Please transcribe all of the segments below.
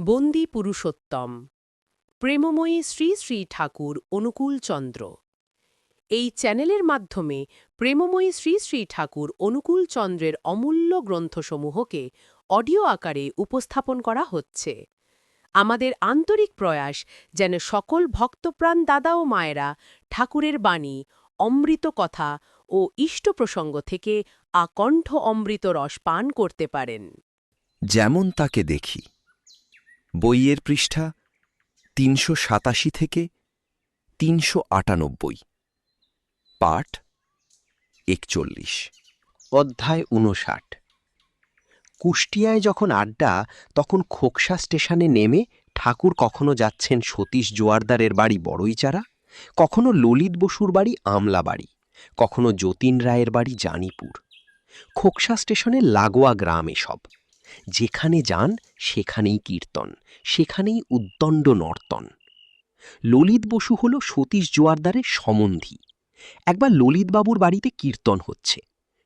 বন্দী পুরুষোত্তম, প্রেমময়ী শ্রী শ্রী ঠাকুর অনুকূলচন্দ্র। এই চ্যানেলের মাধ্যমে প্রেমময়ী শ্রী শ্রী ঠাকুর অনুকূলচন্দ্রের অমূল্য গ্রন্থসমূহকে অডিও আকারে উপস্থাপন করা হচ্ছে। আমাদের আন্তরিক প্রয়াস যেন সকল ভক্তপ্রাণ দাদা ও মায়েরা ঠাকুরের বাণী, অমৃত কথা ও ইষ্ট প্রসঙ্গ থেকে আকণ্ঠ অমৃত রস পান করতে পারেন। যেমন তাকে দেখি, বইয়ের পৃষ্ঠা ৩৮৭ থেকে ৩৯৮, পাঠ ৪১। অধ্যায় ৫৯। কুষ্টিয়ায় যখন আড্ডা, তখন খোকসা স্টেশনে নেমে ঠাকুর কখনো যাচ্ছেন সতীশ জোয়ারদারের বাড়ি বড়ইচারা, কখনো ললিত বসুর বাড়ি আমলাবাড়ি, কখনো যতীন রায়ের বাড়ি জানিপুর। খোকসা স্টেশনের লাগোয়া গ্রাম এসব। যেখানে যান সেখানেই কীর্তন, সেখানেই উদ্দণ্ড নর্তন। ললিত বসু হল সতীশ জোয়ারদারের সম্বন্ধী। একবার ললিতবাবুর বাড়িতে কীর্তন হচ্ছে।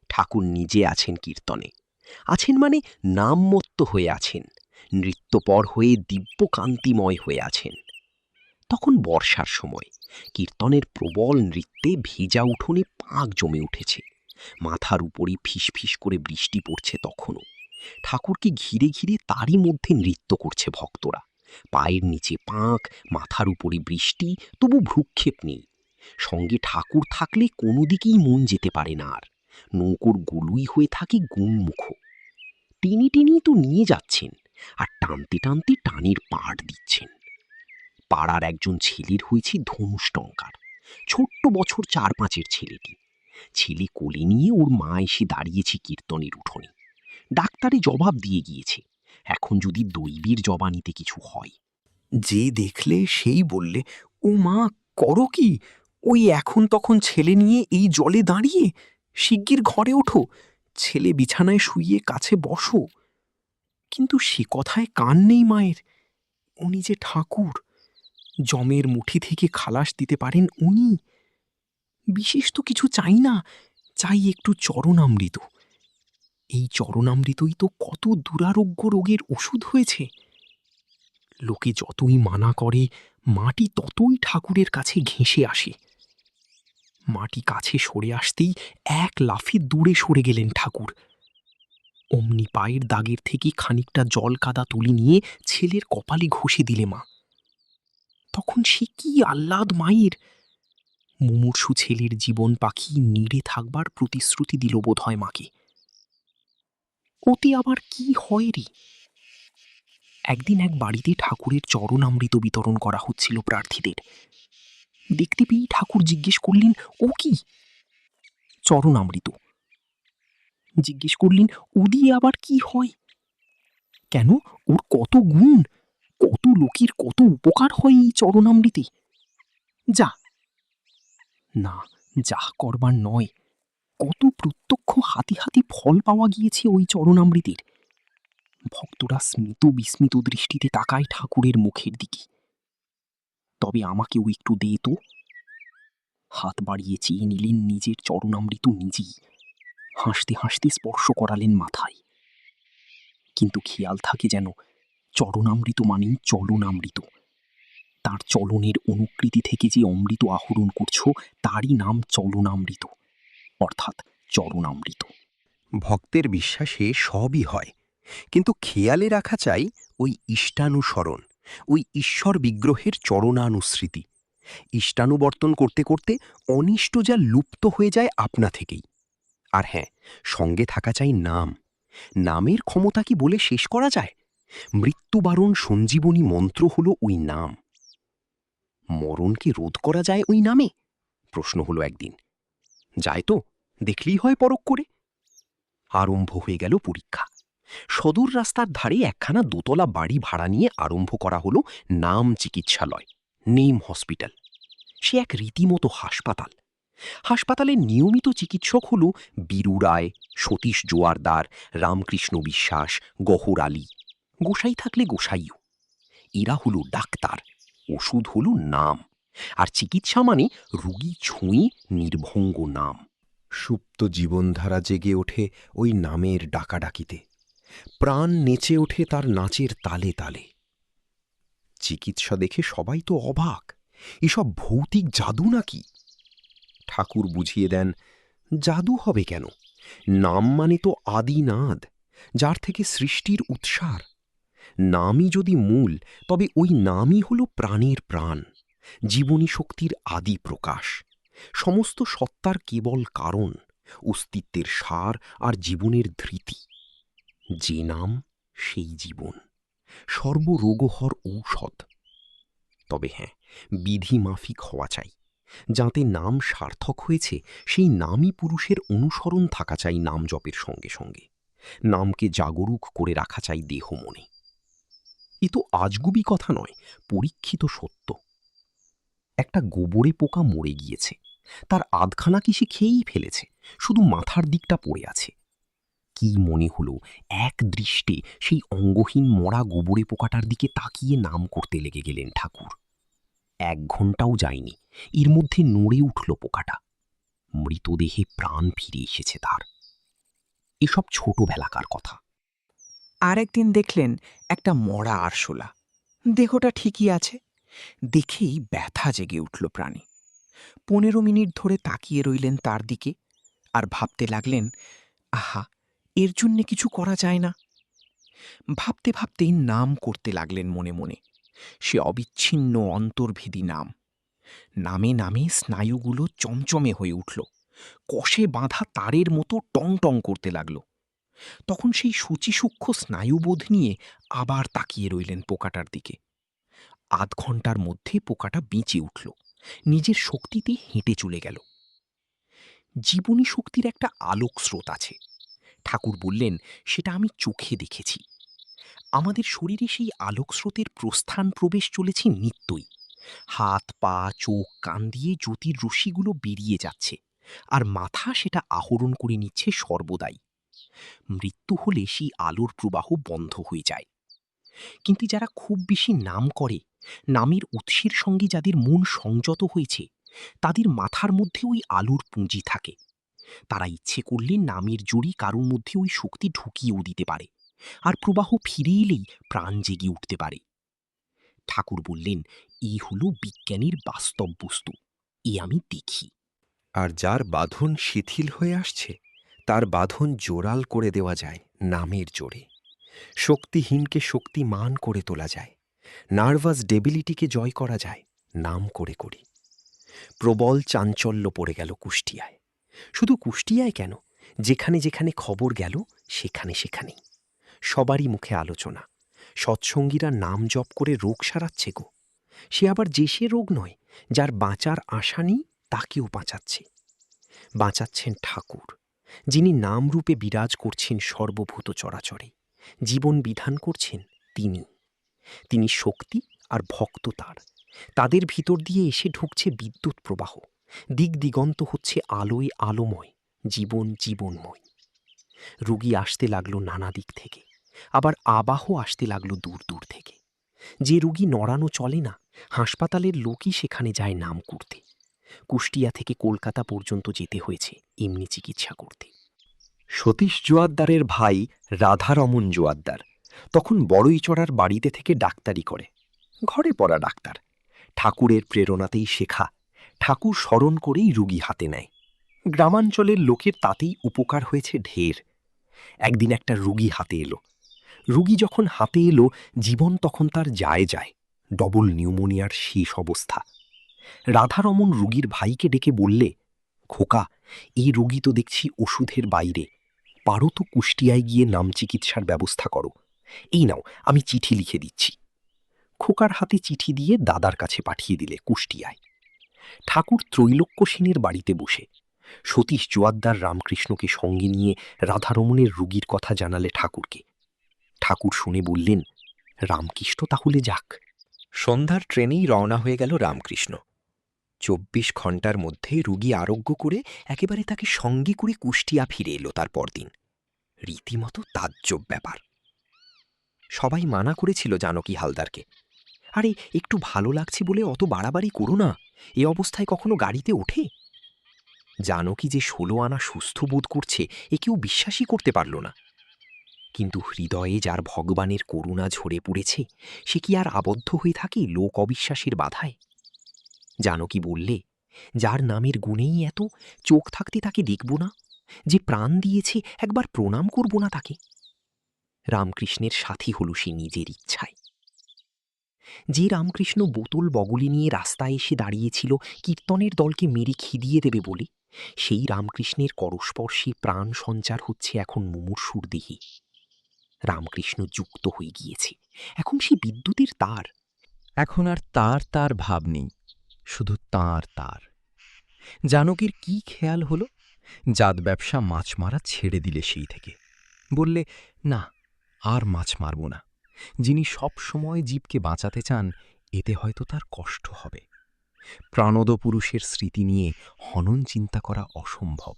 ঠাকুর নিজে আছেন কীর্তনে, আছেন মানে নামমত্ত হয়ে আছেন, নৃত্যপর হয়ে দিব্যকান্তিময় হয়ে আছেন। তখন বর্ষার সময়, কীর্তনের প্রবল নৃত্যে ভেজা উঠোনে পাঁক জমে উঠেছে। মাথার উপরে ফিসফিস করে বৃষ্টি পড়ছে তখনও। ঠাকুরকে ঘিরে ঘিরে তারই মধ্যে নৃত্য করছে ভক্তরা। পায়ের নিচে পাঁক, মাথার উপরে বৃষ্টি, তবু ভ্রুক্ষেপ নেই। সঙ্গে ঠাকুর থাকলে কোনো দিকেই মন যেতে পারে না আর। নৌকোর গলুই হয়ে থাকে গুণমুখ। টেনে টেনেই তো নিয়ে যাচ্ছেন, আর টানতে টানতে টানের পাড় দিচ্ছেন। পাড়ার একজন ছেলের হয়েছে ধনুষ্টঙ্কার। ছোট্ট বছর ৪-৫-এর ছেলেটি। ছেলে কোলে নিয়ে ওর মা এসে দাঁড়িয়েছে কীর্তনের উঠোনে। ডাক্তারে জবাব দিয়ে গিয়েছে, এখন যদি দৈবীর জবানিতে কিছু হয়। যে দেখলে সেই বললে, ও মা, করো কি? ওই এখন তখন ছেলে নিয়ে এই জলে দাঁড়িয়ে, শিগগির ঘরে ওঠো, ছেলে বিছানায় শুইয়ে কাছে বসো। কিন্তু সে কথায় কান নেই মায়ের। উনি যে ঠাকুর, যমের মুঠি থেকে খালাস দিতে পারেন উনি। বিশেষ তো কিছু চাই না, চাই একটু চরণামৃত। এই চরণামৃতই তো কত দুরারোগ্য রোগের ওষুধ হয়েছে। লোকে যতই মানা করে, মাটি ততই ঠাকুরের কাছে ঘেঁষে আসে। মাটি কাছে সরে আসতেই এক লাফে দূরে সরে গেলেন ঠাকুর। অমনি পায়ের দাগের থেকে খানিকটা জল কাদা তুলি নিয়ে ছেলের কপালে ঘষে দিলে মা। তখন সে কি আহ্লাদ মায়ের! মুমূর্ষু ছেলের জীবন পাখি নীড়ে থাকবার প্রতিশ্রুতি দিল বোধ হয় মাকে। ওতে আবার কি হয় রে! একদিন এক বাড়িতে ঠাকুরের চরণামৃত বিতরণ করা হচ্ছিল প্রার্থীদের। দেখতে পেয়েই ঠাকুর জিজ্ঞেস করলেন, ও কি? চরণামৃত। জিজ্ঞেস করলেন, ও দিয়ে আবার কি হয়? কেন, ওর কত গুণ, কত লোকের কত উপকার হয় এই চরণামৃতে। যা না, যা করবার নয়, কত প্রত্যক্ষ হাতে হাতে ফল পাওয়া গিয়েছে ওই চরণামৃতের। ভক্তরা স্মিত বিস্মিত দৃষ্টিতে তাকায় ঠাকুরের মুখের দিকে। তবে আমাকেও একটু দে তো। হাত বাড়িয়ে চেয়ে নিলেন নিজের চরণামৃত নিজেই। হাসতে হাসতে স্পর্শ করালেন মাথায়। কিন্তু খেয়াল থাকে যেন চরণামৃত মানেই চলনামৃত। তার চলনের অনুকৃতি থেকে যে অমৃত আহরণ করছ, তারই নাম চলনামৃত, অর্থাৎ চরণামৃত। ভক্তের বিশ্বাসে সবই হয়, কিন্তু খেয়ালে রাখা চাই ওই ইষ্টানুসরণ, ওই ঈশ্বর বিগ্রহের চরণানুস্মৃতি। ইষ্টানুবর্তন করতে করতে অনিষ্ট যা লুপ্ত হয়ে যায় আপনা থেকেই। আর হ্যাঁ, সঙ্গে থাকা চাই নাম। নামের ক্ষমতা কি বলে শেষ করা যায়? মৃত্যুবারণ সঞ্জীবনী মন্ত্র হলো ওই নাম। মরণকে রোধ করা যায় ওই নামে? প্রশ্ন হলো একদিন। যায় তো, দেখলেই হয় পরখ করে। আরম্ভ হয়ে গেল পরীক্ষা। সদর রাস্তার ধারে একখানা দোতলা বাড়ি ভাড়া নিয়ে আরম্ভ করা হলো নাম চিকিৎসালয়, নেম হসপিটাল। সে এক রীতিমতো হাসপাতাল। হাসপাতালের নিয়মিত চিকিৎসক হল বীরু রায়, সতীশ জোয়ারদার, রামকৃষ্ণ বিশ্বাস, গহর আলী। গোসাই থাকলে গোসাইও। এরা হলো ডাক্তার, ওষুধ হলো নাম, আর চিকিৎসা মানে রুগী ছুঁয়ে নির্ভঙ্গ নাম। সুপ্ত জীবনধারা জেগে ওঠে ওই নামের ডাকাডাকিতে। প্রাণ নেচে ওঠে তার নাচের তালে তালে। চিকিৎসা দেখে সবাই তো অবাক, এসব ভৌতিক জাদু নাকি? ঠাকুর বুঝিয়ে দেন, জাদু হবে কেন? নাম মানে তো আদিনাদ, যার থেকে সৃষ্টির উৎসার। নামই যদি মূল, তবে ওই নামই হল প্রাণের প্রাণ, জীবনী শক্তির আদি প্রকাশ, সমস্ত সত্তার কেবল কারণ, অস্তিত্বের সার আর জীবনের ধৃতি। যে নাম সেই জীবন, সর্বরোগহর ঔষধ। তবে হ্যাঁ, বিধি মাফিক হওয়া চাই। যাতে নাম সার্থক হয়েছে সেই নামই পুরুষের অনুসরণ থাকা চাই নাম জপের সঙ্গে সঙ্গে, নামকে জাগরুক করে রাখা চাই দেহ মনে। এ তো আজগুবি কথা নয়, পরীক্ষিত সত্য। একটা গোবরে পোকা মরে গিয়েছে, তার আধখানা কি সে খেয়েই ফেলেছে, শুধু মাথার দিকটা পড়ে আছে। কি মনে হলো, এক দৃষ্টে সেই অঙ্গহীন মরা গোবরে পোকাটার দিকে তাকিয়ে নাম করতে লেগে গেলেন ঠাকুর। 1 ঘণ্টাও যায়নি, এর মধ্যে নড়ে উঠল পোকাটা। মৃতদেহে প্রাণ ফিরে এসেছে তার। এসব ছোটবেলাকার কথা। আর একদিন দেখলেন একটা মরা আরশোলা, দেহটা ঠিকই আছে, দেখেই ব্যথা জেগে উঠল প্রাণে। 15 মিনিট ধরে তাকিয়ে রইলেন তার দিকে, আর ভাবতে লাগলেন, আহা, এর জন্যে কিছু করা যায় না। ভাবতে ভাবতেই নাম করতে লাগলেন মনে মনে, সে অবিচ্ছিন্ন অন্তর্ভেদী নাম। নামে নামে স্নায়ুগুলো চমচমে হয়ে উঠল, কষে বাঁধা তারের মতো টং টং করতে লাগল। তখন সেই সূচিসূক্ষ্ম স্নায়ুবোধ নিয়ে আবার তাকিয়ে রইলেন পোকাটার দিকে। 1/2 ঘণ্টার মধ্যে পোকাটা বেঁচে উঠল, নিজের শক্তিতে হেঁটে চলে গেল। জীবনী শক্তির একটা আলোক স্রোত আছে, ঠাকুর বললেন, সেটা আমি চোখে দেখেছি। আমাদের শরীরে সেই আলোক স্রোতের প্রস্থান প্রবেশ চলেছে নিত্যই। হাত পা চোখ কান দিয়ে জ্যোতির রশ্মিগুলো বেরিয়ে যাচ্ছে, আর মাথা সেটা আহরণ করে নিচ্ছে সর্বদাই। মৃত্যু হলে সেই আলোর প্রবাহ বন্ধ হয়ে যায়। কিন্তু যারা খুব বেশি নাম করে, নামের উৎসের সঙ্গে যাদের মন সংযত হয়েছে, তাদের মাথার মধ্যে ওই আলোর পুঁজি থাকে। তারা ইচ্ছে করলে নামের জোরে কারোর মধ্যে ওই শক্তি ঢুকিয়েও দিতে পারে, আর প্রবাহ ফিরে এলেই প্রাণ জেগে উঠতে পারে। ঠাকুর বললেন, এই হলো বিজ্ঞানীর বাস্তব বস্তু, এ আমি দেখি। আর যার বাঁধন শিথিল হয়ে আসছে, তার বাঁধন জোরাল করে দেওয়া যায় নামের জোরে। শক্তিহীনকে শক্তিমান করে তোলা যায়, নার্ভাস ডেবিলিটিকে জয় করা যায় নাম করে করে। প্রবল চাঞ্চল্য পড়ে গেল কুষ্টিয়ায়। শুধু কুষ্টিয়ায় কেন, যেখানে যেখানে খবর গেল সেখানে সেখানেই সবারই মুখে আলোচনা। সৎসঙ্গীরা নাম জপ করে রোগ সারাচ্ছে গো। সে আবার যে সে রোগ নয়, যার বাঁচার আশা নেই তাকেও বাঁচাচ্ছে। বাঁচাচ্ছেন ঠাকুর, যিনি নামরূপে বিরাজ করছেন সর্বভূত চরাচরে, জীবন বিধান করছেন তিনি শক্তি আর ভক্ত তাদের ভিতর দিয়ে এসে ঢুকছে বিদ্যুৎ প্রবাহ, দিক দিগন্ত হচ্ছে আলোয় আলোময়, জীবন জীবনময়। রোগী আসতে লাগলো নানা দিক থেকে, আবার আবাহ আসতে লাগলো দূর দূর থেকে। যে রোগী নড়ানো চলে না, হাসপাতালের লোকই সেখানে যায় নাম করতে। কুষ্টিয়া থেকে কলকাতা পর্যন্ত যেতে হয়েছে এমনি চিকিৎসা করতে। সতীশ জোয়ারদারের ভাই রাধারমন জোয়ারদার তখন বড়ইচড়ার বাড়িতে থেকে ডাক্তারি করে, ঘরে পড়া ডাক্তার। ঠাকুরের প্রেরণাতেই শেখা, ঠাকুর স্মরণ করেই রুগী হাতে নেয়। গ্রামাঞ্চলের লোকের তাতেই উপকার হয়েছে ঢের। একদিন একটা রুগী হাতে এলো। রুগী যখন হাতে এলো, জীবন তখন তার যায় যায়, ডবল নিউমোনিয়ার শেষ অবস্থা। রাধারমন রুগীর ভাইকে ডেকে বললে, খোকা, এই রোগী তো দেখছি ওষুধের বাইরে, পারো তো কুষ্টিয়ায় গিয়ে নাম চিকিৎসার ব্যবস্থা করো। এই নাও, আমি চিঠি লিখে দিচ্ছি। খোকার হাতে চিঠি দিয়ে দাদার কাছে পাঠিয়ে দিলে কুষ্টিয়ায়। ঠাকুর ত্রৈলোক্য সেনের বাড়িতে বসে সতীশ জোয়ারদার রামকৃষ্ণকে সঙ্গে নিয়ে রাধারমণের রুগীর কথা জানালে ঠাকুরকে। ঠাকুর শুনে বললেন, রামকৃষ্ণ তাহলে যাক। সন্ধ্যার ট্রেনেই রওনা হয়ে গেল রামকৃষ্ণ। 24 ঘণ্টার মধ্যে রুগী আরোগ্য করে একেবারে তাকে সঙ্গে করে কুষ্টিয়া ফিরে এলো তার পরদিন। রীতিমতো তাজ্জব ব্যাপার। সবাই মানা করেছিল জানকী হালদারকে, আরে একটু ভালো লাগছে বলে অত বাড়াবাড়ি করো না, এ অবস্থায় কখনো গাড়িতে ওঠে? জানকী যে 16 আনা সুস্থ বোধ করছে, এ কেউ বিশ্বাসই করতে পারল না। কিন্তু হৃদয়ে যার ভগবানের করুণা ঝরে পড়েছে, সে কি আর আবদ্ধ হয়ে থাকে লোক অবিশ্বাসের বাধায়? জানকী বললে, যার নামের গুণেই এত, চোখ থাকতে তাকে দেখব না? যে প্রাণ দিয়েছে, একবার প্রণাম করব না তাকে? রামকৃষ্ণের সাথী হল সে নিজের ইচ্ছায়। যে রামকৃষ্ণ বোতল বগলি নিয়ে রাস্তায় এসে দাঁড়িয়েছিল কীর্তনের দলকে মেরে খিদিয়ে দেবে বলে, সেই রামকৃষ্ণের করস্পর্শে প্রাণ সঞ্চার হচ্ছে এখন মুমূর্ষুর দেহে। রামকৃষ্ণ যুক্ত হয়ে গিয়েছে, এখন সে বিদ্যুতের তার। এখন আর তার তার ভাব নেই, শুধু তার তার। জানকীর কি খেয়াল হলো, জাত ব্যবসা মাছ মারা ছেড়ে দিলে সেই থেকে। বললে, না, আর মাছ মারব না। যিনি সব সময় জীবকে বাঁচাতে চান, এতে হয়তো তার কষ্ট হবে। প্রাণদ পুরুষের স্মৃতি নিয়ে হনন চিন্তা করা অসম্ভব।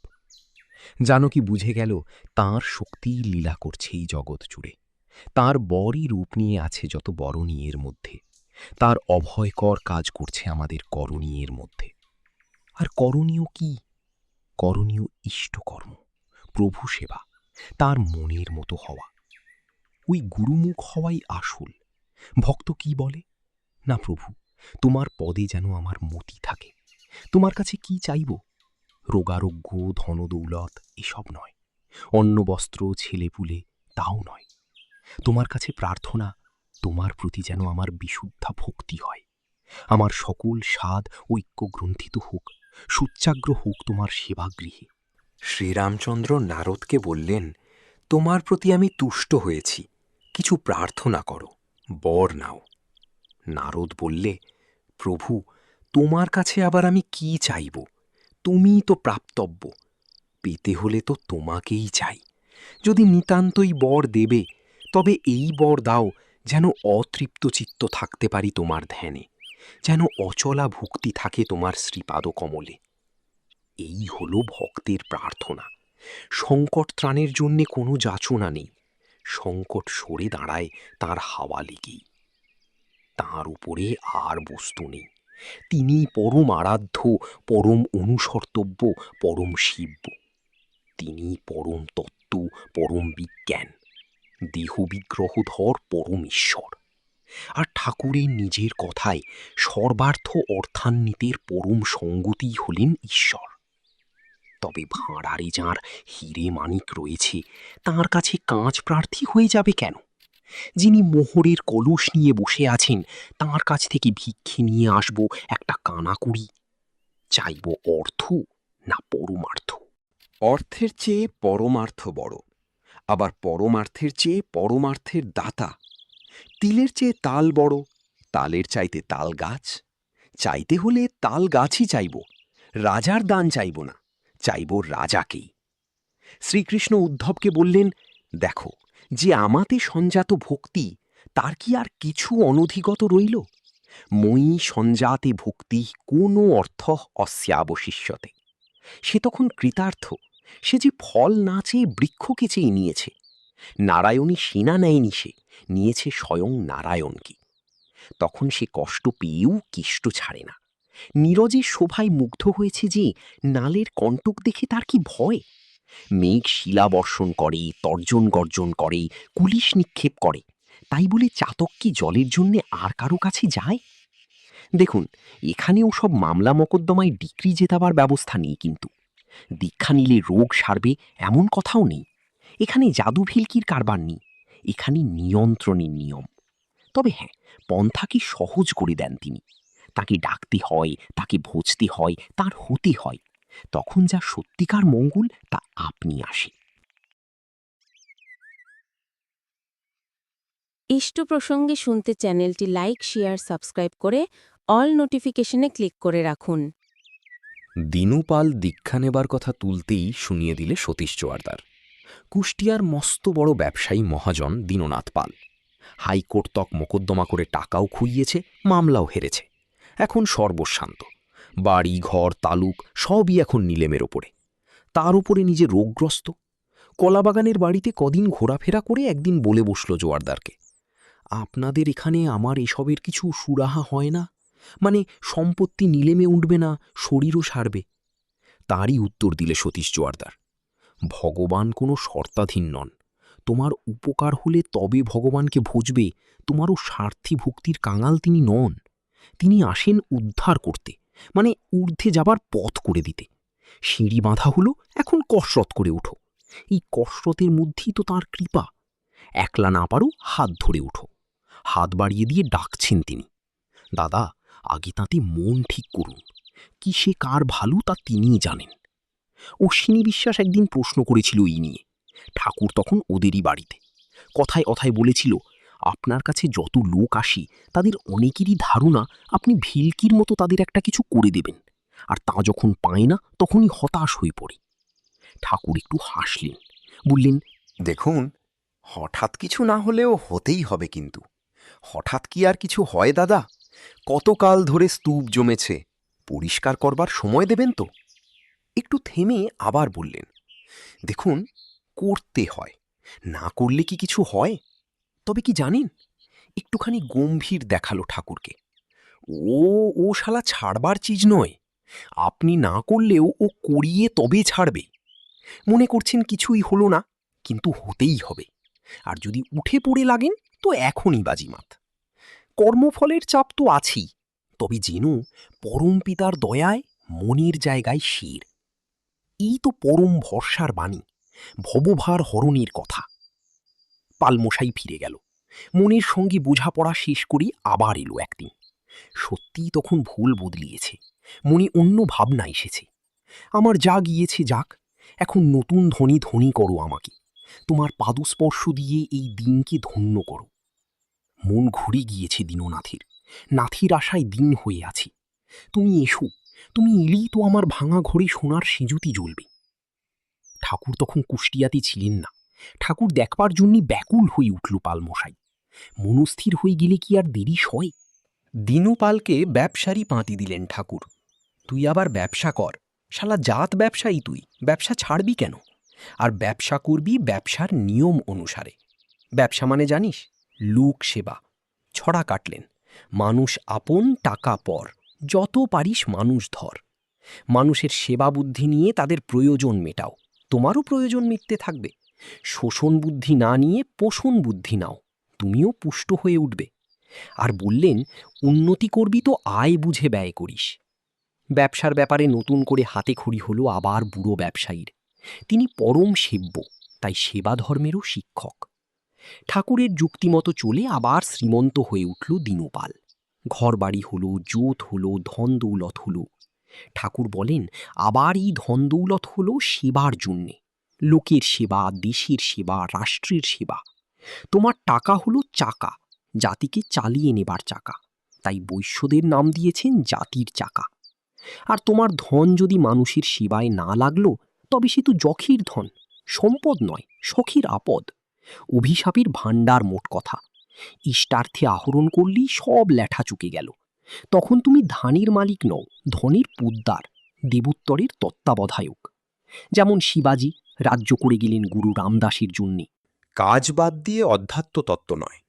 জানকী বুঝে গেল, তাঁর শক্তিই লীলা করছে এই জগৎ জুড়ে। তাঁর বরই রূপ নিয়ে আছে যত বরণীয়ের মধ্যে। তার অভয়কর কাজ করছে আমাদের করণীয়ের মধ্যে। আর করণীয় কি? করণীয় ইষ্টকর্ম, প্রভু সেবা, তার মনের মতো হওয়া। ওই গুরুমুখ হওয়াই আসল। ভক্ত কি বলে? না প্রভু, তোমার পদে যেন আমার মতি থাকে। তোমার কাছে কি চাইব? রোগারোগ্য, ধনদৌলত এসব নয়, অন্ন বস্ত্র, ছেলেপুলে তাও নয়। তোমার কাছে প্রার্থনা, তোমার প্রতি যেন আমার বিশুদ্ধা ভক্তি হয়। আমার সকল স্বাদ ঐক্য গ্রন্থিত হোক, সূচ্যাগ্র হোক তোমার সেবাগৃহে। শ্রীরামচন্দ্র নারদকে বললেন, তোমার প্রতি আমি তুষ্ট হয়েছি, কিছু প্রার্থনা করো, বর নাও। নারদ বললে, প্রভু, তোমার কাছে আবার আমি কি চাইব? তুমিই তো প্রাপ্তব্য, পেতে হলে তো তোমাকেই চাই। যদি নিতান্তই বর দেবে, তবে এই বর দাও যেন অতৃপ্ত চিত্ত থাকতে পারি তোমার ধ্যানে, যেন অচলা ভক্তি থাকে তোমার শ্রীপাদ কমলে। এই হলো ভক্তের প্রার্থনা। সংকট ত্রাণের জন্যে কোনো যাচনা নেই, সংকট সরে দাঁড়ায় তার হাওয়া লেগেই। তাঁর উপরে আর বস্তু নেই, তিনি পরম আরাধ্য, পরম অনুসর্তব্য, পরম শিব্য। তিনি পরম তত্ত্ব, পরম বিজ্ঞান, দেহ বিগ্রহধর পরম ঈশ্বর। আর ঠাকুরের নিজের কথায় সর্বার্থ অর্থান্বিতের পরম সঙ্গতিই হলেন ঈশ্বর। তবে ভাঁড়ারে যাঁর হিরে মানিক রয়েছে, তাঁর কাছে কাঁচ প্রার্থী হয়ে যাবে কেন? যিনি মোহরের কলস নিয়ে বসে আছেন, তাঁর কাছ থেকে ভিক্ষে নিয়ে আসব একটা কানাকুড়ি? চাইব অর্থ না পরমার্থ? অর্থের চেয়ে পরমার্থ বড়, আবার পরমার্থের চেয়ে পরমার্থের দাতা। তিলের চেয়ে তাল বড়, তালের চাইতে তাল গাছ। চাইতে হলে তাল গাছই চাইব, রাজার দান চাইব না, চাইব রাজাকেই। শ্রীকৃষ্ণ উদ্ধবকে বললেন, দেখো, যে আমাতে সঞ্জাত ভক্তি, তার কি আর কিছু অনধিগত রইল? মই সঞ্জাতে ভক্তি কোনো অর্থ অস্যাবশিষ্যতে। সে তখন কৃতার্থ, সে যে ফল না চেয়ে বৃক্ষকে চেয়ে নিয়েছে। নারায়ণী সেনা নেয়নি, সে নিয়েছে স্বয়ং নারায়ণকে। তখন সে কষ্ট পেয়েও কেষ্ট ছাড়ে না। নীরজের শোভায় মুগ্ধ হয়েছে যে, নালের কণ্টক দেখে তার কি ভয়? মেঘ শিলা বর্ষণ করে, তর্জন গর্জন করে, কুলিশ নিক্ষেপ করে, তাই বলে চাতক কি জলের জন্যে আর কারো কাছে যায়? দেখুন, এখানেও সব মামলা মোকদ্দমায় ডিক্রি জেতাবার ব্যবস্থা নেই, কিন্তু দীক্ষা নিলে রোগ সারবে এমন কথাও নেই। এখানে জাদু ভিলকির কারবার নেই, এখানে নিয়ন্ত্রণের নিয়ম। তবে হ্যাঁ, পন্থাকে সহজ করে দেন তিনি। তাকে ডাকতে হয়, তাকে ভজতে হয়, তার হতে হয়। তখন যা সত্যিকার মঙ্গল তা আপনি আসে। ইষ্ট প্রসঙ্গে শুনতে চ্যানেলটি লাইক, শেয়ার, সাবস্ক্রাইব করে অল নোটিফিকেশনে ক্লিক করে রাখুন। দিনুপাল দীক্ষা নেবার কথা তুলতেই শুনিয়ে দিলে সতীশ জোয়ারদার। কুষ্টিয়ার মস্ত বড় ব্যবসায়ী মহাজন দীননাথ পাল হাইকোর্ট তক মোকদ্দমা করে টাকাও খুইয়েছে, মামলাও হেরেছে। এখন সর্বশান্ত, বাড়ি ঘর তালুক সবই এখন নিলেমের ওপরে। তার উপরে নিজে রোগগ্রস্ত। কলাবাগানের বাড়িতে কদিন ঘোরাফেরা করে একদিন বলে বসল জোয়ারদারকে, আপনাদের এখানে আমার এসবের কিছু সুরাহা হয় না? মানে সম্পত্তি নিলেমে উঠবে না, শরীরও সারবে। তারই উত্তর দিলে সতীশ জোয়ারদার, ভগবান কোনো শর্তাধীন নন, তোমার উপকার হলে তবে ভগবানকে ভজবে, তোমারও স্বার্থী ভক্তির কাঙাল তিনি নন। তিনি আসেন উদ্ধার করতে, মানে ঊর্ধ্বে যাবার পথ করে দিতে। সিঁড়ি বাঁধা হলো, এখন কসরত করে ওঠো। এই কসরতের মধ্যেই তো তাঁর কৃপা। একলা না পারো, হাত ধরে ওঠো। হাত বাড়িয়ে দিয়ে ডাকছেন তিনি। দাদা, আগে তাতে মন ঠিক করুন। কি সে কার ভালো তা তিনিই জানেন। অশ্বিনী বিশ্বাস একদিন প্রশ্ন করেছিল এই নিয়ে। ঠাকুর তখন ওদেরই বাড়িতে। কথায় কথায় বলেছিল, আপনার কাছে যত লোক আসি তাদের অনেকেরই ধারণা আপনি ভিলকির মতো তাদের একটা কিছু করে দেবেন, আর তা যখন পায় না তখনই হতাশ হয়ে পড়ে। ঠাকুর একটু হাসলেন, বললেন, দেখুন, হঠাৎ কিছু না হলেও হতেই হবে, কিন্তু হঠাৎ কি আর কিছু হয় দাদা? কতকাল ধরে স্তূপ জমেছে, পরিষ্কার করবার সময় দেবেন তো? একটু থেমে আবার বললেন, দেখুন, করতে হয়, না করলে কি কিছু হয়? তবে কি জানেন, একটুখানি গম্ভীর দেখালো ঠাকুরকে। ও ও শালা ছাড়বার চিজ নয়। আপনি না করলেও ও করিয়ে তবে ছাড়বে। মনে করছেন কিছুই হলো না, কিন্তু হতেই হবে। আর যদি উঠে পড়ে লাগেন তো এখনই বাজিমাত। কর্মফলের চাপ তো আছেই, তবে যেন পরম পিতার দয়ায় মনের জায়গায় শির। এই তো পরম ভরসার বাণী, ভবভার হরণের কথা। পালমশাই ফিরে গেল। মনের সঙ্গে বোঝাপড়া শেষ করি আবার এলো একদিন। সত্যিই তখন ভুল বদলিয়েছে, মনে অন্য ভাবনা এসেছে। আমার যা গিয়েছে যাক, এখন নতুন ধনী ধনী করো আমাকে। তোমার পাদস্পর্শ দিয়ে এই দিনকে ধন্য করো। মন ঘুরে গিয়েছে দীননাথের, নাথের আশায় দিন হয়ে আছি। তুমি এসো, তুমি এলেই তো আমার ভাঙা ঘরে সোনার সিঁজুতি জ্বলবে। ঠাকুর তখন কুষ্টিয়াতে ছিলেন না। ঠাকুর দেখবার জন্যে ব্যাকুল হয়ে উঠল পালমশাই। মনস্থির হয়ে গেলে কি আর দেরি সয়? দিনু পালকে ব্যবসারই পাঁতি দিলেন ঠাকুর। তুই আবার ব্যবসা কর, শালা জাত ব্যবসায়ী তুই, ব্যবসা ছাড়বি কেন? আর ব্যবসা করবি ব্যবসার নিয়ম অনুসারে। ব্যবসা মানে জানিস, লোক সেবা। ছড়া কাটলেন, মানুষ আপন টাকা পর, যত পারিস মানুষ ধর। মানুষের সেবা বুদ্ধি নিয়ে তাদের প্রয়োজন মেটাও, তোমারও প্রয়োজন মিটতে থাকবে। শোষণ বুদ্ধি না নিয়ে পোষণ বুদ্ধি নাও, তুমিও পুষ্ট হয়ে উঠবে। আর বললেন, উন্নতি করবি তো আয় বুঝে ব্যয় করিস। ব্যবসার ব্যাপারে নতুন করে হাতে খড়ি হলো আবার বুড়ো ব্যবসায়ীর। তিনি পরম সেব্য, তাই সেবা ধর্মেরও শিক্ষক। ঠাকুরের যুক্তিমতো চলে আবার শ্রীমন্ত হয়ে উঠল দীনপাল। ঘরবাড়ি হলো, জোত হলো, ধন দৌলত হলো। ঠাকুর বলেন, আবার এই ধন দৌলত হলো সেবার জন্যে। লোকের সেবা, দেশের সেবা, রাষ্ট্রের সেবা। তোমার টাকা হলো চাকা, জাতিকে চালিয়ে নেবার চাকা, তাই বৈশ্যদের নাম দিয়েছেন জাতির চাকা। আর তোমার ধন যদি মানুষের সেবায় না লাগলো, তবে সে তো যখের ধন, সম্পদ নয়, শখের আপদ, অভিশাপের ভাণ্ডার। মোট কথা, ইষ্টার্থে আহরণ করলেই সব ল্যাঠা চুকে গেল। তখন তুমি ধানের মালিক নও, ধনের পোদ্দার, দেবোত্তরের তত্ত্বাবধায়ক। যেমন শিবাজি রাজ্য করে গেলেন গুরু রামদাসের জন্যে। কাজ বাদ দিয়ে অধ্যাত্ম তত্ত্ব নয়,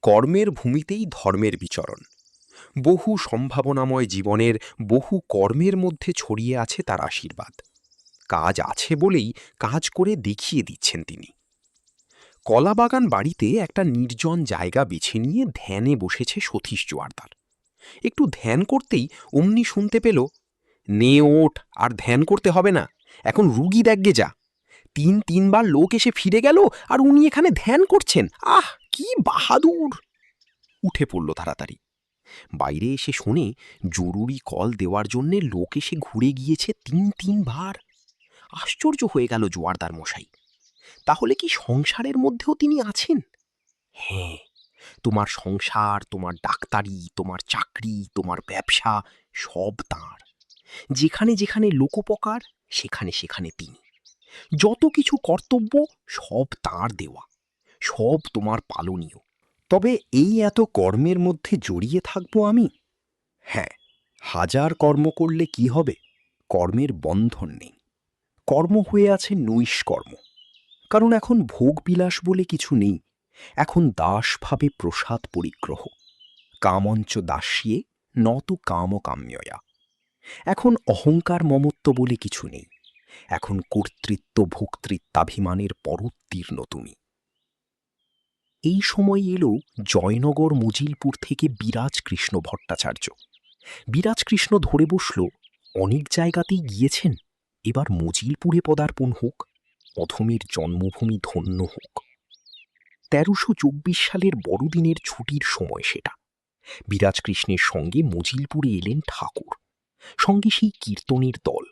কর্মের ভূমিতেই ধর্মের বিচরণ। বহু সম্ভাবনাময় জীবনের বহু কর্মের মধ্যে ছড়িয়ে আছে তার আশীর্বাদ। কাজ আছে বলেই কাজ করে দেখিয়ে দিচ্ছেন তিনি। কলাবাগান বাড়িতে একটা নির্জন জায়গা বেছে নিয়ে ধ্যানে বসেছে সতীশ জোয়ারদার। একটু ধ্যান করতেই অমনি শুনতে পেল, নে ওঠ, আর ধ্যান করতে হবে না, এখন রুগী দেখগে যা। তিনবার লোক এসে ফিরে গেল, আর উনি এখানে ধ্যান করছেন। আহ, কি বাহাদুর! উঠে পড়ল তাড়াতাড়ি। বাইরে এসে শুনে জরুরি কল দেওয়ার জন্যে লোক এসে ঘুরে গিয়েছে তিনবার। আশ্চর্য হয়ে গেল জোয়ারদার মশাই। তাহলে কি সংসারের মধ্যেও তিনি আছেন? হ্যাঁ, তোমার সংসার, তোমার ডাক্তারি, তোমার চাকরি, তোমার ব্যবসা, সব তাঁর। যেখানে যেখানে লোকোপকার, সেখানে সেখানে তিনি। যত কিছু কর্তব্য, সব তাঁর দেওয়া, সব তোমার পালনীয়। তবে এই এত কর্মের মধ্যে জড়িয়ে থাকবো আমি? হ্যাঁ, হাজার কর্ম করলে কি হবে? কর্মের বন্ধন নেই। কর্ম হয়ে আছে নৈষ্কর্ম। কারণ এখন ভোগবিলাস বলে কিছু নেই, এখন দাসভাবে প্রসাদ পরিগ্রহ। কামঞ্চ দাস্যে নত কামকাম্যয়া। এখন অহংকার মমত্ব বলে কিছু নেই, এখন কর্তৃত্ব ভোক্তৃত্বাভিমানের পরোত্তীর্ণ তুমি। এই সময় এলো জয়নগর মজিলপুর থেকে বিরাজ কৃষ্ণ ভট্টাচার্য। বিরাজ কৃষ্ণ ধরে বসল, অনেক জায়গাতেই গিয়েছেন, এবার মজিলপুরে পদার্পণ হোক, অধমের জন্মভূমি ধন্য হোক। ১৩২৪ সালের বড়দিনের ছুটির সময় সেটা। বিরাজ কৃষ্ণের সঙ্গে মজিলপুরে এলেন ঠাকুর, সঙ্গে সেই কীর্তনের দল।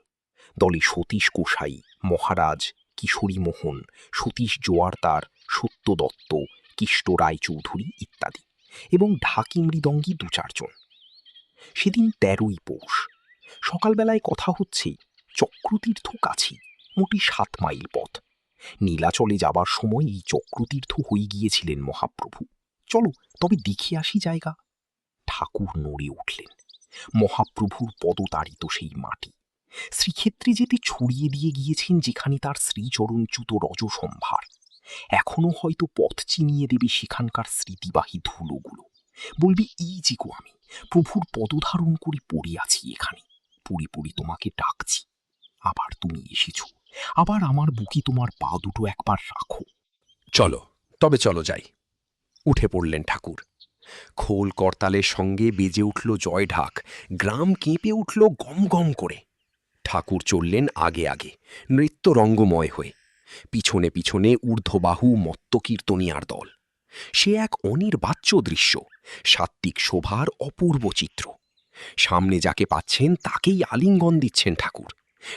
দলে সতীশ গোসাই, মহারাজ, কিশোরী মোহন, সতীশ জোয়ারদার, সত্য দত্ত, কিষ্ট রায়চৌধুরী ইত্যাদি, এবং ঢাকি মৃদঙ্গী ২-৪ জন। সেদিন ১৩ই পৌষ। সকালবেলায় কথা হচ্ছে চক্রতীর্থ কাছি, মোটে ৭ মাইল পথ। নীলাচলে যাবার সময় এই চক্রতীর্থ হয়ে গিয়েছিলেন মহাপ্রভু। চলো তবে দেখে আসি জায়গা। ঠাকুর নড়ে উঠলেন। মহাপ্রভুর পদতাড়িত সেই মাটি। শ্রীক্ষেত্রে যেতে ছড়িয়ে দিয়ে গিয়েছেন যেখানে তার শ্রীচরণচ্যুত রজসম্ভার। এখনো হয়তো পথ চিনিয়ে দেবে সেখানকার স্মৃতিবাহী ধুলোগুলো। বলবে, এই যে গো আমি প্রভুর পদধারণ করে পড়ে আছি এখানে, পড়ে পড়ে তোমাকে ডাকছি, আবার তুমি এসেছ, আবার আমার বুকে তোমার পা দুটো একবার রাখো। চলো তবে চলো যাই। উঠে পড়লেন ঠাকুর। খোল করতালের সঙ্গে বেজে উঠল জয় ঢাক, গ্রাম কেঁপে উঠল গম গম করে। ঠাকুর চললেন আগে আগে, নৃত্য রঙ্গময় হয়ে। পিছনে পিছনে ঊর্ধ্ববাহু মত্তকীর্তনিয়ার দল। সে এক অনির্বাচ্য দৃশ্য, সাত্ত্বিক শোভার অপূর্ব চিত্র। সামনে যাকে পাচ্ছেন তাকেই আলিঙ্গন দিচ্ছেন ঠাকুর।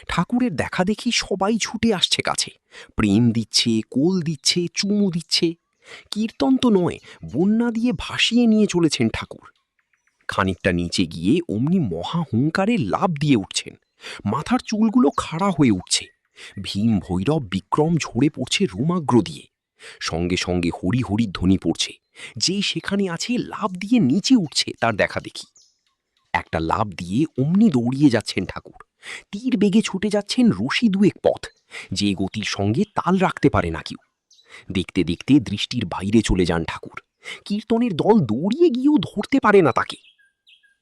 ঠাকুরের দেখা দেখি সবাই ছুটে আসছে কাছে, প্রেম দিচ্ছে, কোল দিচ্ছে, চুমু দিচ্ছে। কীর্তন তো নয়, বন্যা দিয়ে ভাসিয়ে নিয়ে চলেছেন ঠাকুর। খানিকটা নিচে গিয়ে অমনি মহাহুঙ্কারে লাফ দিয়ে উঠছেন। মাথার চুলগুলো খাড়া হয়ে উঠছে। ভীম, ভৈরব, বিক্রম ঝরে পড়ছে রোমাগ্র দিয়ে। সঙ্গে সঙ্গে হরি হরি ধ্বনি পড়ছে। যে সেখানে আছে লাফ দিয়ে নিচে উঠছে তার দেখা দেখি। একটা লাফ দিয়ে অমনি দৌড়িয়ে যাচ্ছেন ঠাকুর। তীর বেগে ছুটে যাচ্ছেন রশি ২-১ পথ, যে গতির সঙ্গে তাল রাখতে পারে না কেউ। দেখতে দেখতে দৃষ্টির বাইরে চলে যান ঠাকুর। কীর্তনের দল দৌড়িয়ে গিয়েও ধরতে পারে না তাকে।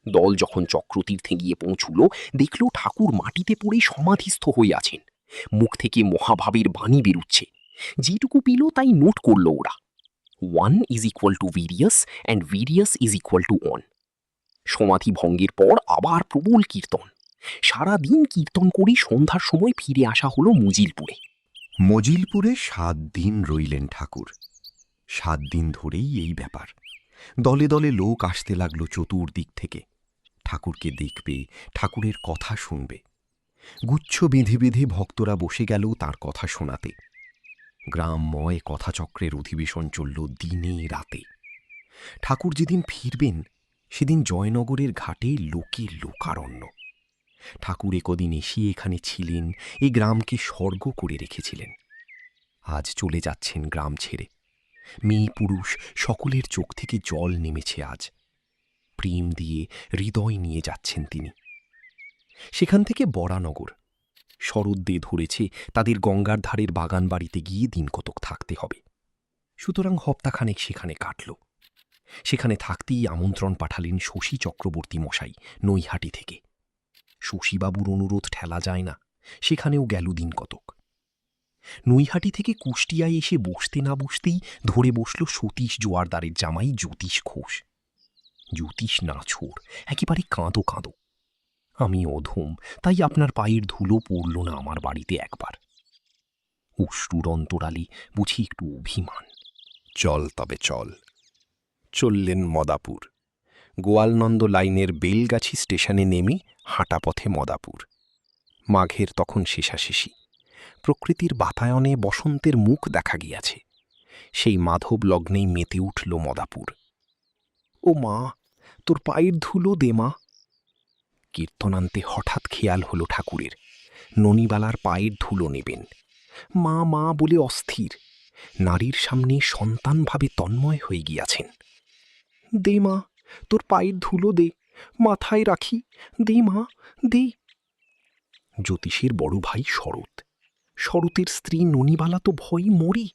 দল যখন চক্রতীর্থে গিয়ে পৌঁছল, দেখল ঠাকুর মাটিতে পড়ে সমাধিস্থ হয়ে আছেন। মুখ থেকে মহাভাবের বাণী বেরুচ্ছে। যেটুকু পেল তাই নোট করল ওরা। 1 = ভিরিয়াস অ্যান্ড ভিরিয়াস = 1। সমাধি ভঙ্গের পর আবার প্রবল কীর্তন। সারাদিন কীর্তন করে সন্ধ্যার সময় ফিরে আসা হলো মজিলপুরে। মজিলপুরে ৭ দিন রইলেন ঠাকুর। ৭ দিন ধরেই এই ব্যাপার। দলে দলে লোক আসতে লাগলো চতুর্দিক থেকে। ঠাকুরকে দেখবে, ঠাকুরের কথা শুনবে। গুচ্ছ বেঁধে বেঁধে ভক্তরা বসে গেল তার কথা শোনাতে। গ্রামময় কথাচক্রের অধিবেশন চলল দিনে রাতে। ঠাকুর যেদিন ফিরবেন সেদিন জয়নগরের ঘাটে লোকে লোকারণ্য। ঠাকুর একদিন এসে এখানে ছিলেন, এই গ্রামকে স্বর্গ করে রেখেছিলেন। আজ চলে যাচ্ছেন গ্রাম ছেড়ে। মেয়ে পুরুষ সকলের চোখ থেকে জল নেমেছে আজ। প্রেম দিয়ে হৃদয় নিয়ে যাচ্ছেন তিনি। সেখান থেকে বরানগর। শরদ্দে ধরেছে তাদের গঙ্গার ধারের বাগান বাড়িতে গিয়ে দিন কতক থাকতে হবে। সুতরাং হপ্তাখানেক সেখানে কাটল। সেখানে থাকতেই আমন্ত্রণ পাঠালেন শশী চক্রবর্তী মশাই নৈহাটি থেকে। শশীবাবুর অনুরোধ ঠেলা যায় না, সেখানেও গেল দিন কতক। নৈহাটি থেকে কুষ্টিয়ায় এসে বসতে না বসতেই ধরে বসল সতীশ জোয়ারদারের জামাই জ্যোতিষ ঘোষ। জ্যোতিষ নাছোড়, একেবারে কাঁদো কাঁদো। আমি অধম, তাই আপনার পায়ের ধুলো পড়ল না আমার বাড়িতে একবার। অশ্রুর অন্তরালে বুঝি একটু অভিমান। চল তবে চল। চললেন মদাপুর। গোয়ালনন্দ লাইনের বেলগাছি স্টেশনে নেমে হাঁটা পথে মদাপুর। মাঘের তখন শেষাশেষি। প্রকৃতির বাতায়নে বসন্তের মুখ দেখা গিয়াছে। সেই মাধব লগ্নেই মেতে উঠল মদাপুর। ও মা, তোর পায়ের ধুলো দে মা। কীর্তনান্তে হঠাৎ খেয়াল হল ঠাকুরের, ননিবালার পায়ের ধুলো নেবেন। মা মা বলে অস্থির। নারীর সামনে সন্তানভাবে তন্ময় হয়ে গিয়াছেন। দে মা, তোর পায়ের ধুলো দে, মাথায় রাখি, দে মা, দে। জ্যোতিষের বড় ভাই শরৎ। শরতের স্ত্রী ননিবালা তো ভয়ে মরে,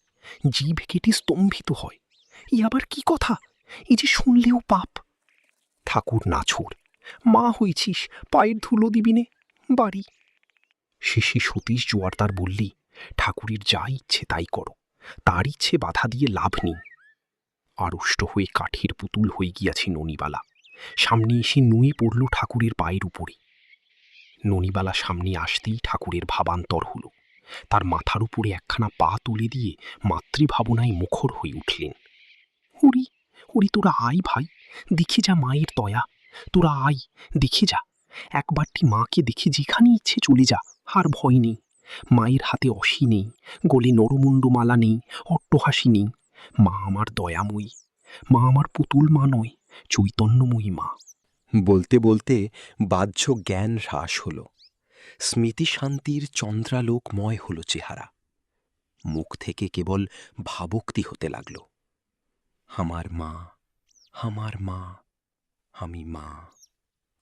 জিভ কেটে স্তম্ভিত হয়। ই আবার কি কথা, এই যে শুনলেও পাপ। ঠাকুর নাছোড়, মা হয়েছিস, পায়ের ধুলো দিবি নে, বাড়ি। শেষে সতীশ জোয়ারদার বললি, ঠাকুরের যা ইচ্ছে তাই করো, তার ইচ্ছে বাধা দিয়ে লাভ নেই। আড়ষ্ট হয়ে কাঠের পুতুল হয়ে গিয়াছে ননিবালা। সামনে এসে নুয়ে পড়ল ঠাকুরের পায়ের উপরে। ননিবালা সামনে আসতেই ঠাকুরের ভাবান্তর হল। তার মাথার উপরে একখানা পা তুলে দিয়ে মাতৃভাবনায় মুখর হয়ে উঠলেন। হরি, হরি, তোরা আয় ভাই, দেখে যা মায়ের দয়া। তোরা আয়, দেখে যা। একবারটি মাকে দেখে যেখানে ইচ্ছে চলে যা, আর ভয় নেই। মায়ের হাতে অসি নেই, গলে নরমুণ্ডমালা নেই, অট্টহাসি নেই। মা আমার দয়াময়ী, মা আমার পুতুল মা নয়, চৈতন্যময়ী মা। বলতে বলতে বাহ্য জ্ঞান হ্রাস হল। স্মৃতিশান্তির চন্দ্রালোকময় হল চেহারা। মুখ থেকে কেবল ভাবোক্তি হতে লাগল, আমার মা, আমার মা, আমি মা,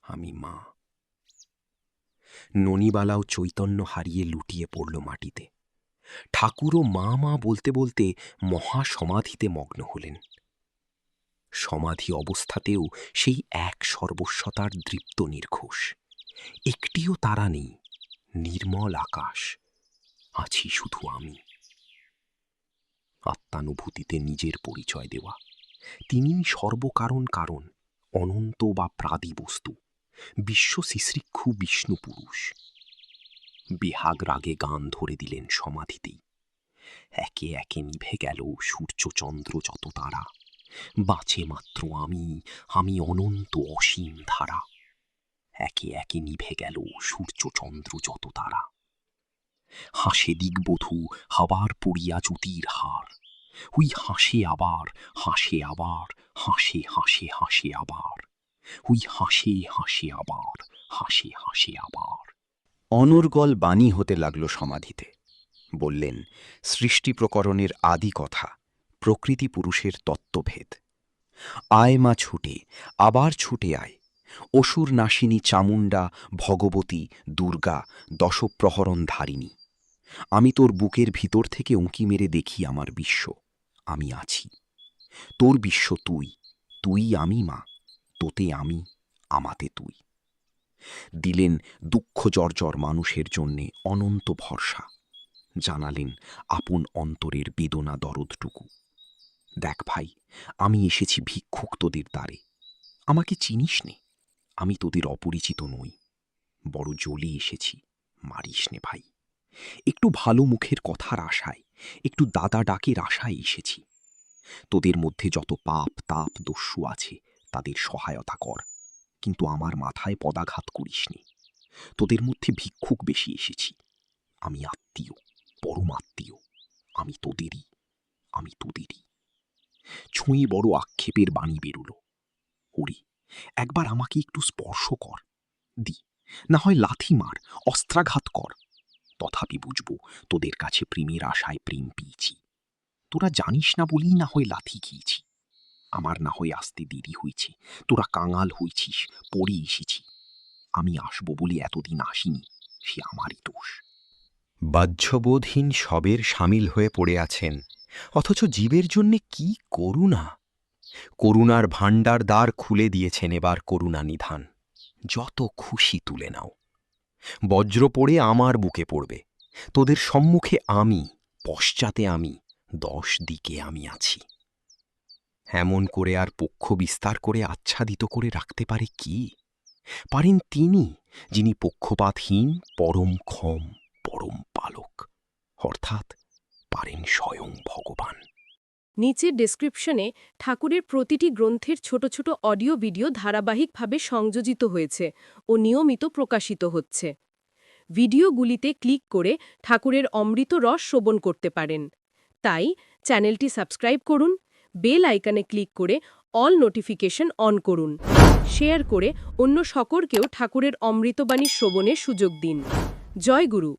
আমি মা। ননিবালাও চৈতন্য হারিয়ে লুটিয়ে পড়ল মাটিতে। ঠাকুরও মা মা বলতে বলতে মহাসমাধিতে মগ্ন হলেন। সমাধি অবস্থাতেও সেই এক সর্বস্বতার দৃপ্ত নির্ঘোষ। একটিও তারা নেই, নির্মল আকাশ, আছি শুধু আমি। আত্মানুভূতিতে নিজের পরিচয় দেওয়া, তিনিই সর্বকারণ কারণ, অনন্ত বা প্রাদি বস্তু, বিশ্ব শিশ্রিক্ষু বিষ্ণু পুরুষ। বেহাগ রাগে গান ধরে দিলেন সমাধিতেই। একে একে নিভে গেল সূর্য চন্দ্র যত তারা। বাঁচে মাত্র আমি, আমি অনন্ত অসীম ধারা। একে একে নিভে গেল সূর্য চন্দ্র যত তারা। হাসে দিগবধূ হাবার পড়িয়া জ্যোতির হার। ওই হাসে আবার, হাসে আবার, হাসে হাসে হাসে আবার। ওই হাসে হাসে আবার, হাসে হাসে আবার। অনর্গল বাণী হতে লাগল সমাধিতে। বললেন সৃষ্টি প্রকরণের আদি কথা, প্রকৃতি পুরুষের তত্ত্বভেদ। আয় মা ছুটে, আবার ছুটে আয়। অসুর নাশিনী চামুণ্ডা, ভগবতী, দুর্গা, দশপ্রহরণ ধারিণী। আমি তোর বুকের ভিতর থেকে উঁকি মেরে দেখি আমার বিশ্ব, আমি আছি। তোর বিশ্ব তুই, তুই আমি মা, তোতে আমি, আমাতে তুই। দিলেন দুঃখ জর্জর মানুষের জন্যে অনন্ত ভরসা। জানালেন আপন অন্তরের বেদনা দরদটুকু। দেখ ভাই, আমি এসেছি ভিক্ষুক তোদের দ্বারে। আমাকে চিনিস নে, আমি তোদের অপরিচিত নই। বড় জ্বলে এসেছি, মারিস নে ভাই। একটু ভালো মুখের কথার আশায়, একটু দাদা ডাকের আশায় এসেছি। তোদের মধ্যে যত পাপ তাপ দস্যু আছে তাদের সহায়তা কর, কিন্তু আমার মাথায় পদাঘাত করিস নে। তোদের মধ্যে ভিক্ষুক বেশি এসেছি। আমি আত্মীয়, পরমাত্মীয়। আমি তোদেরই, আমি তোদেরই। ছুঁয়ে বড় আক্ষেপের বাণী বেরুল। হরি, একবার আমাকে একটু স্পর্শ কর, দি, না হয় লাথি মার, অস্ত্রাঘাত কর। তথাপি বুঝব তোদের কাছে প্রেমের আশায় প্রেম পেয়েছি। তোরা জানিস না বলেই না হয় লাথি খেয়েছি। আমার না হয় আসতে দেরি হয়েছে, তোরা কাঙাল হয়েছিস, পড়ে এসেছি। আমি আসবো বলে এতদিন আসিনি, সে আমারই দোষ। বাহ্যবোধহীন সবের সামিল হয়ে পড়ে আছেন, অথচ জীবের জন্যে কি করুণা! করুণার ভাণ্ডার দ্বার খুলে দিয়েছেন এবার করুণা নিধান। যত খুশি তুলে নাও। বজ্র পড়ে আমার বুকে পড়বে। তোদের সম্মুখে আমি, পশ্চাতে আমি, 10 দিকে আমি আছি। এমন করে আর পক্ষ বিস্তার করে আচ্ছাদিত করে রাখতে পারে কি? পারেন তিনি, যিনি পক্ষপাতহীন, পরম ক্ষম, পরম পালক, অর্থাৎ পারেন স্বয়ং ভগবান। নিচের ডেসক্রিপশনে ঠাকুরের প্রতিটি গ্রন্থের ছোট ছোট অডিও ভিডিও ধারাবাহিকভাবে সংযোজিত হয়েছে ও নিয়মিত প্রকাশিত হচ্ছে। ভিডিওগুলিতে ক্লিক করে ঠাকুরের অমৃত রস শ্রবণ করতে পারেন। তাই চ্যানেলটি সাবস্ক্রাইব করুন, বেল আইকনে ক্লিক করে অল নোটিফিকেশন অন করুন। শেয়ার করে অন্য সকলকেও ঠাকুরের অমৃতবাণী শ্রবণের সুযোগ দিন। জয় গুরু।